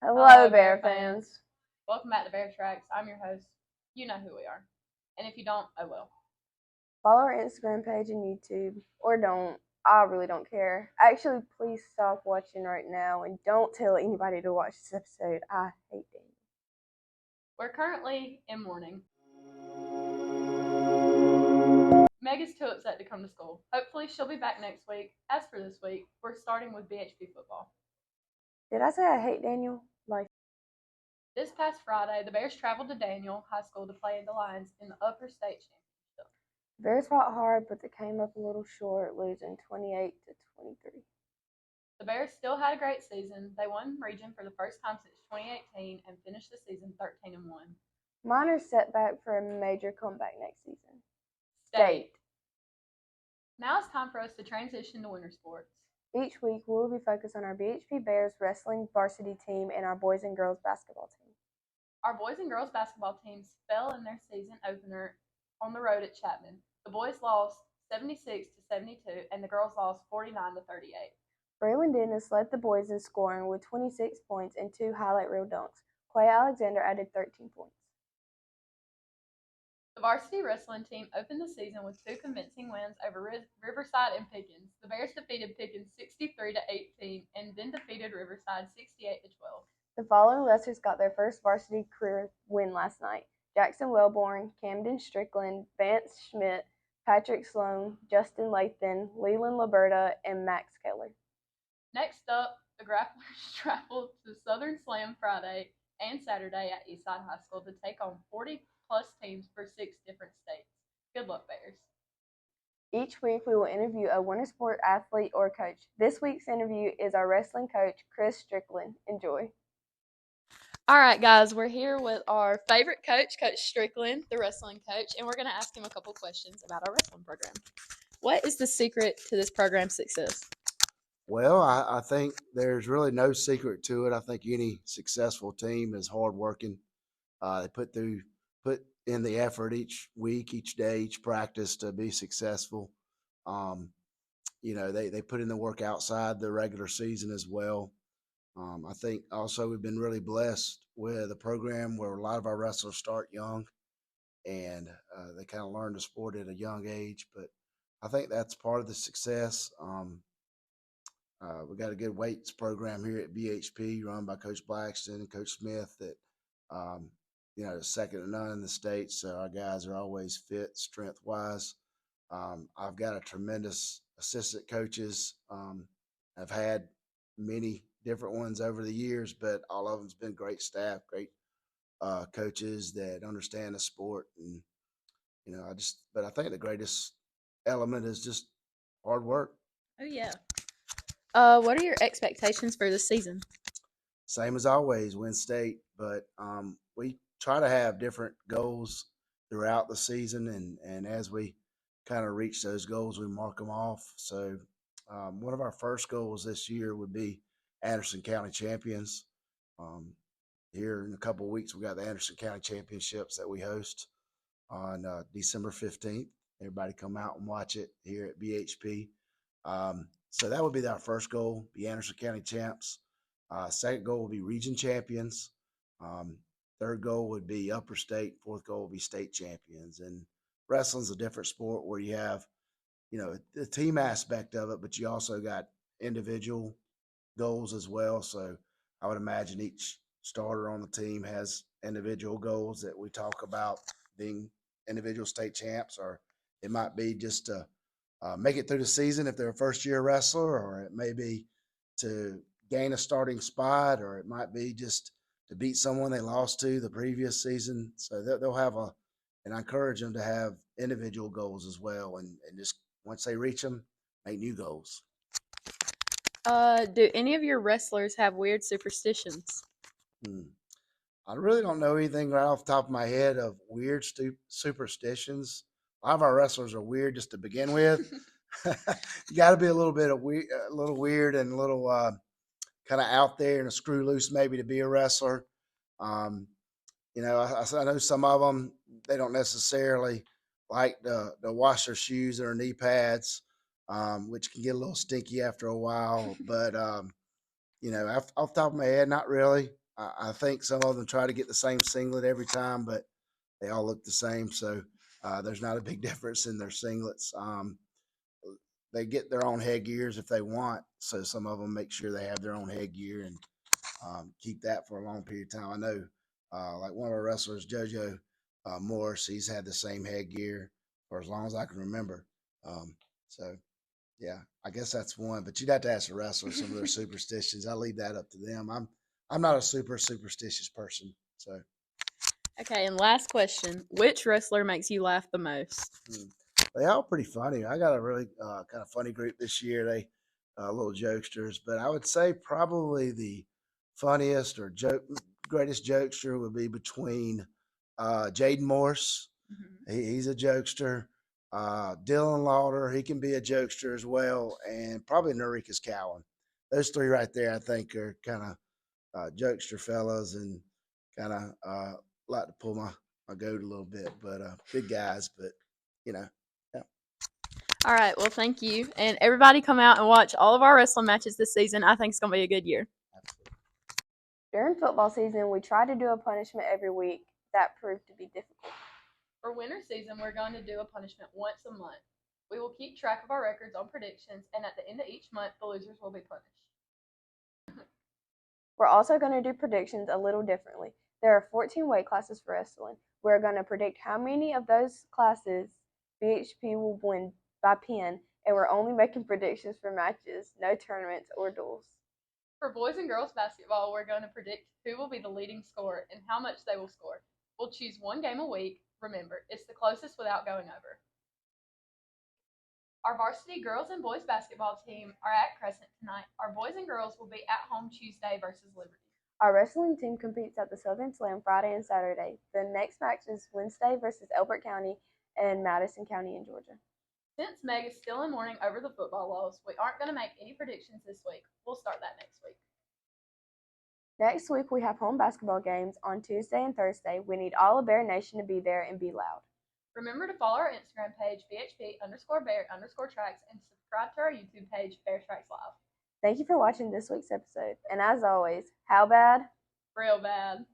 Hello, Bear fans. Welcome back to Bear Tracks. I'm your host. You know who we are. And if you don't, I will. Follow our Instagram page and YouTube, or don't. I really don't care. Actually, please stop watching right now and don't tell anybody to watch this episode. I hate Daniel. We're currently in mourning. Meg is too upset to come to school. Hopefully, she'll be back next week. As for this week, we're starting with BHP football. Did I say I hate Daniel? This past Friday, the Bears traveled to Daniel High School to play the Lions in the Upper State Championship. The Bears fought hard, but they came up a little short, losing 28-23. The Bears still had a great season. They won region for the first time since 2018 and finished the season 13-1. Minor setback for a major comeback next season. State. Now it's time for us to transition to winter sports. Each week, we will be focused on our BHP Bears wrestling varsity team and our boys and girls basketball team. Our boys and girls basketball teams fell in their season opener on the road at Chapman. The boys lost 76-72 and the girls lost 49-38. Braylon Dennis led the boys in scoring with 26 points and 2 highlight reel dunks. Quay Alexander added 13 points. The varsity wrestling team opened the season with 2 convincing wins over Riverside and Pickens. The Bears defeated Pickens 63-18 and then defeated Riverside 68-12. The following wrestlers got their first varsity career win last night: Jackson Wellborn, Camden Strickland, Vance Schmidt, Patrick Sloan, Justin Lathan, Leland Liberta, and Max Keller. Next up, the Grapplers traveled to Southern Slam Friday and Saturday at Eastside High School to take on 40-plus teams for 6 different states. Good luck, Bears. Each week, we will interview a winter sport athlete or coach. This week's interview is our wrestling coach, Chris Strickland. Enjoy. All right, guys, we're here with our favorite coach, Coach Strickland, the wrestling coach, and we're going to ask him a couple questions about our wrestling program. What is the secret to this program's success? Well, I think there's really no secret to it. I think any successful team is hardworking. They put in the effort each week, each day, each practice to be successful. They put in the work outside the regular season as well. I think also we've been really blessed with a program where a lot of our wrestlers start young and they kind of learn the sport at a young age. But I think that's part of the success. We got a good weights program here at BHP run by Coach Blackston and Coach Smith that, is second to none in the state. So our guys are always fit strength wise. I've got a tremendous assistant coaches. I've had many different ones over the years, but all of them's been great staff, great coaches that understand the sport. And, but I think the greatest element is just hard work. Oh, yeah. What are your expectations for this season? Same as always, win state, but we try to have different goals throughout the season, and as we kind of reach those goals, we mark them off. So one of our first goals this year would be Anderson County champions. Here in a couple of weeks, we got the Anderson County Championships that we host on December 15th. Everybody come out and watch it here at BHP. So that would be our first goal, be Anderson County champs. Second goal will be region champions. Third goal would be upper state. Fourth goal will be state champions. And wrestling's a different sport where you have, the team aspect of it, but you also got individual goals as well. So I would imagine each starter on the team has individual goals that we talk about being individual state champs, or it might be just to make it through the season if they're a first-year wrestler, or it may be to gain a starting spot, or it might be just to beat someone they lost to the previous season. So they'll have and I encourage them to have individual goals as well, and just once they reach them, make new goals. Do any of your wrestlers have weird superstitions? I really don't know anything right off the top of my head of weird superstitions. A lot of our wrestlers are weird just to begin with. You got to be a little bit of a little weird and a little kind of out there and a screw loose maybe to be a wrestler. I know some of them, they don't necessarily like to wash their shoes or knee pads, which can get a little stinky after a while. But off the top of my head, not really. I think some of them try to get the same singlet every time, but they all look the same. So there's not a big difference in their singlets. They get their own headgears if they want. So some of them make sure they have their own headgear and keep that for a long period of time. I know, like one of our wrestlers, JoJo Morris, he's had the same headgear for as long as I can remember. So yeah, I guess that's one. But you'd have to ask the wrestlers some of their superstitions. I leave that up to them. I'm not a super superstitious person. So Okay, and last question: which wrestler makes you laugh the most? they all pretty funny. I got a really kind of funny group this year. They little jokesters, but I would say probably the funniest or greatest jokester would be between Jaden Morse. He's a jokester. Dylan Lauder, he can be a jokester as well, and probably Nurikas Cowan. Those three right there, I think, are kind of jokester fellas and kind of like to pull my goat a little bit, but big guys. But you know, yeah. All right, well, thank you. And everybody come out and watch all of our wrestling matches this season. I think it's going to be a good year. During football season, we try to do a punishment every week. That proved to be difficult. For winter season, we're going to do a punishment once a month. We will keep track of our records on predictions, and at the end of each month, the losers will be punished. We're also going to do predictions a little differently. There are 14 weight classes for wrestling. We're going to predict how many of those classes BHP will win by pin, and we're only making predictions for matches, no tournaments or duels. For boys and girls basketball, we're going to predict who will be the leading scorer and how much they will score. We'll choose one game a week. Remember, it's the closest without going over. Our varsity girls and boys basketball team are at Crescent tonight. Our boys and girls will be at home Tuesday versus Liberty. Our wrestling team competes at the Southern Slam Friday and Saturday. The next match is Wednesday versus Elbert County and Madison County in Georgia. Since Meg is still in mourning over the football loss, we aren't going to make any predictions this week. We'll start that next week. Next week, we have home basketball games on Tuesday and Thursday. We need all of Bear Nation to be there and be loud. Remember to follow our Instagram page, BHP_Bear_Tracks, and subscribe to our YouTube page, Bear Tracks Live. Thank you for watching this week's episode. And as always, how bad? Real bad.